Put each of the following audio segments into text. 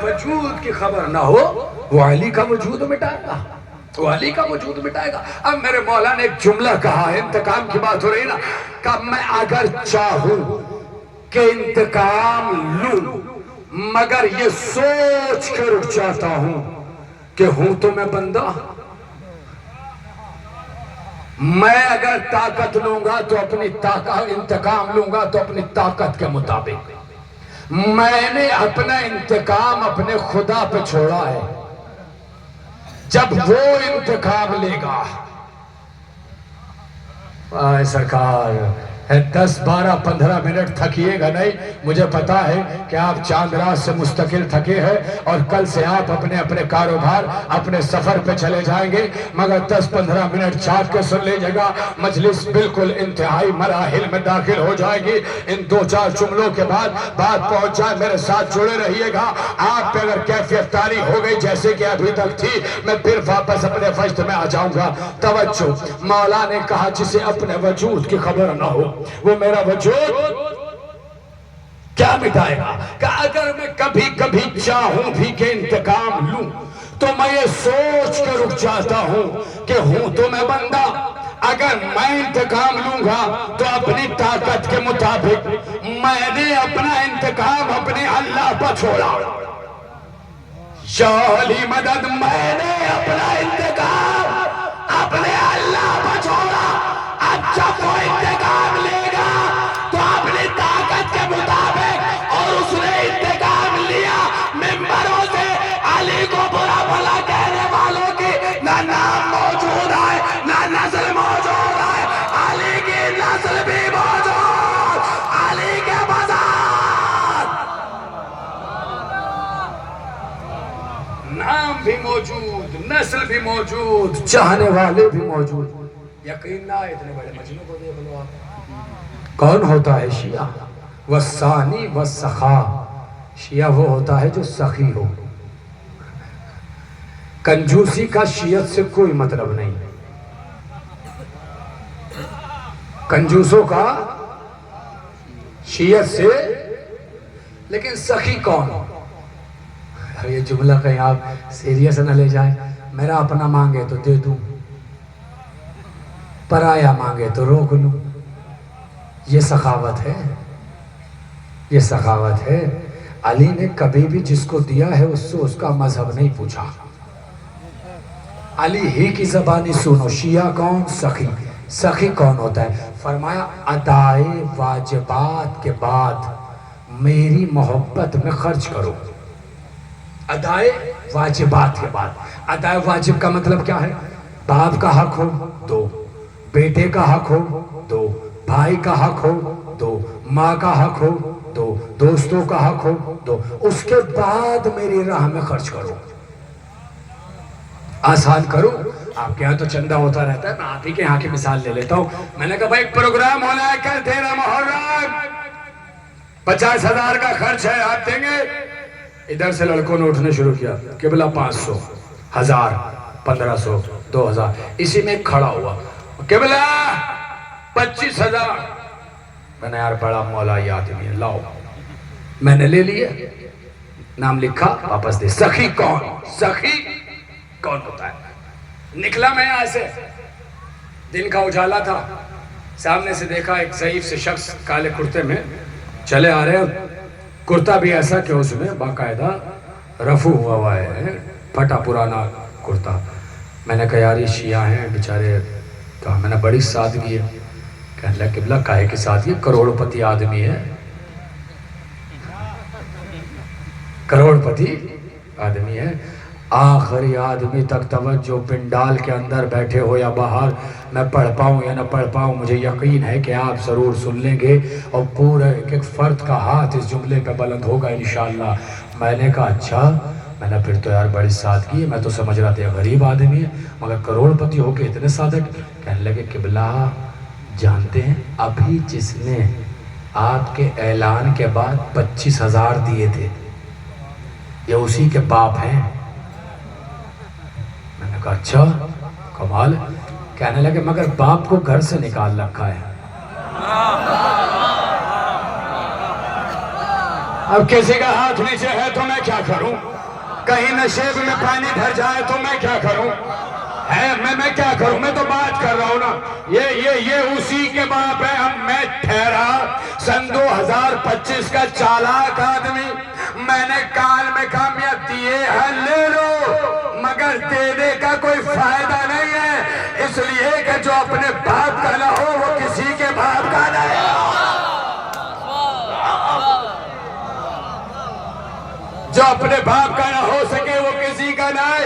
وجود کی خبر نہ ہو وہ علی کا وجود مٹائے گا، وہ علی کا وجود مٹائے گا۔ اب میرے مولا نے ایک جملہ کہا ہے، انتقام کی بات ہو رہی نا، کہ میں اگر چاہوں کہ انتقام لوں مگر یہ سوچ کر رک جاتا ہوں کہ ہوں تو میں بندہ۔ میں اگر طاقت لوں گا تو اپنی طاقت، انتقام لوں گا تو اپنی طاقت کے مطابق۔ میں نے اپنا انتقام اپنے خدا پہ چھوڑا ہے، جب وہ انتقام لے گا۔ آئے سرکار 10 12 15 منٹ تھکیے گا نہیں، مجھے پتا ہے کہ آپ چاند رات سے مستقل تھکے ہیں اور کل سے آپ اپنے اپنے کاروبار اپنے سفر پہ چلے جائیں گے، مگر 10 15 منٹ چاٹ کے سن لیجئے گا، مجلس بالکل انتہائی مراحل میں داخل ہو جائے گی۔ ان 2 4 جملوں کے بعد بات پہنچ جائے، میرے ساتھ جڑے رہیے گا۔ آپ پہ اگر کیفیت طاری ہو گئی جیسے کہ ابھی تک تھی، میں پھر واپس اپنے فجت میں آ جاؤں گا۔ توجہ، مولا نے کہا جسے اپنے وجود کی خبر نہ ہو وہ میرا وجود کیا مٹائے گا؟ کہ اگر میں کبھی کبھی چاہوں بھی کہ انتقام لوں تو میں یہ سوچ کر رک جاتا ہوں کہ ہوں تو میں بندہ۔ اگر میں انتقام لوں گا تو اپنی طاقت کے مطابق۔ میں نے اپنا انتقام اپنے اللہ پر چھوڑا، یا علی مدد، میں نے اپنا انتقام اپنے اللہ پر چھوڑا۔ اچھا کوئی انتقام لے گا تو اپنی طاقت کے مطابق، اور اس نے انتقام لیا ممبروں سے علی کو برا بھلا کہنے والوں کی نہ نام موجود ہے نہ نسل موجود ہے، علی کی نسل بھی موجود، علی کے بازار نام بھی موجود، نسل بھی موجود، چاہنے والے بھی موجود۔ یقین نہ اتنے بڑے مجنوں کو دیکھ لو آپ۔ کون ہوتا ہے شیعہ؟ والثانی والسخا، شیعہ وہ ہوتا ہے جو سخی ہو۔ کنجوسی کا شیعت سے کوئی مطلب نہیں، کنجوسوں کا شیعت سے، لیکن سخی کون؟ یہ جملہ کہیں آپ سیریس نہ لے جائیں۔ میرا اپنا مانگے تو دے دوں، پرایا مانگے تو روک لوں، یہ سخاوت ہے، یہ سخاوت ہے۔ علی نے کبھی بھی جس کو دیا ہے اس سے اس کا مذہب نہیں پوچھا۔ علی ہی کی زبانی سنو، شیعہ کون؟ سخی۔ سخی کون ہوتا ہے؟ فرمایا ادائے واجبات کے بعد میری محبت میں خرچ کرو۔ ادائے واجبات کے بعد، ادائے واجب کا مطلب کیا ہے؟ باپ کا حق ہو دو، بیٹے کا حق ہو دو، بھائی کا حق ہو دو، ماں کا حق ہو دو، دوستوں کا حق ہو دو، اس کے بعد میری راہ میں خرچ کرو۔ آسان کرو۔ آپ کے ہاں تو چندہ ہوتا رہتا ہے، میں آپ ہی کے ہاں کی مثال لے لیتا ہوں۔ میں نے کہا بھائی ایک پروگرام ہونا ہے کل 13 محرم، 50,000 کا خرچ ہے، آپ دیں گے؟ ادھر سے لڑکوں نے اٹھنے شروع کیا، قبلہ 500، 1000، 1500، 2000، اسی میں کھڑا ہوا، قبلہ 25,000۔ میں نے یار بڑا مولائی آدمی ہے، لاؤ۔ میں نے لے لیا، نام لکھا، واپس دے۔ سخی کون؟ سخی کون ہوتا ہے؟ نکلا میں یہاں سے، دن کا اجالا تھا، سامنے سے دیکھا ایک ضعیف سے شخص کالے کرتے میں چلے آ رہے ہیں، کرتا بھی ایسا کہ اس میں باقاعدہ رفو ہوا ہے، پھٹا پرانا کرتا۔ میں نے کہا یار یہ شیعہ ہیں بیچارے، تو میں نے بڑی سادگی ہے، کہنے لگا قبلہ کاہے کی سادگی، کروڑ پتی آدمی ہے، کروڑ پتی آدمی ہے، آخری آدمی تک توجہ، پنڈال کے اندر بیٹھے ہو یا باہر، میں پڑھ پاؤں یا نہ پڑھ پاؤں، مجھے یقین ہے کہ آپ ضرور سن لیں گے اور پورے ایک فرد کا ہاتھ اس جملے پہ بلند ہوگا انشاءاللہ۔ میں نے کہا اچھا، میں نے پھر تو یار بڑی سادگی ہے، میں تو سمجھ رہا تھا غریب آدمی ہے، مگر کروڑ پتی ہو کے اتنے صادق۔ کہنے لگے قبلہ جانتے ہیں ابھی جس نے آپ کے اعلان کے بعد 25,000 دیے تھے یہ اسی کے باپ ہیں۔ میں نے کہا اچھا کمال۔ کہنے لگے مگر باپ کو گھر سے نکال رکھا ہے۔ اب کسی کا ہاتھ نیچے ہے تو میں کیا کروں؟ کہیں نشیب میں پانی بھر جائے تو میں کیا کروں؟ میں کیا کروں؟ میں تو بات کر رہا ہوں نا، یہ اسی کے باپ ہے۔ میں ٹھہرا سن 2025 کا چالاک آدمی، میں نے کال میں کامیاب دیے ہیں، لے لو، مگر دینے کا کوئی فائدہ نہیں ہے، اس لیے کہ جو اپنے باپ کا نہ ہو وہ کسی کے باپ کا نہیں ہو۔ جو اپنے باپ کا نہ ہو سکے وہ کسی کا نہیں۔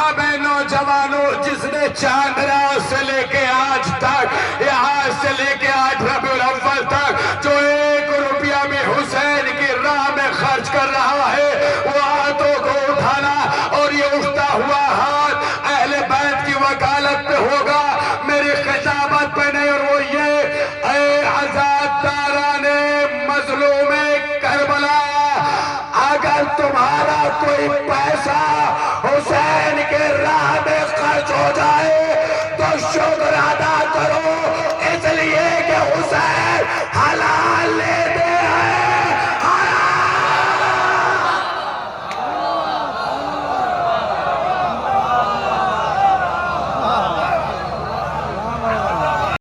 اب اے نوجوانوں، جس نے چاند رات سے لے کے آج تک، یا آج سے لے کے آج ربیع الاول تک، جو 1 روپیہ میں حسین کی راہ میں خرچ کر رہا ہے، وہ ہاتھوں کو اٹھانا، اور یہ اٹھتا ہوا ہاتھ اہل بیت کی وکالت پہ ہوگا، میری خطابت پہ نہیں۔ اور وہ یہ، اے عذاب داران مظلوم کربلا، اگر تمہارا کوئی پیسہ حسین کے راہ میں خرچ ہو جائے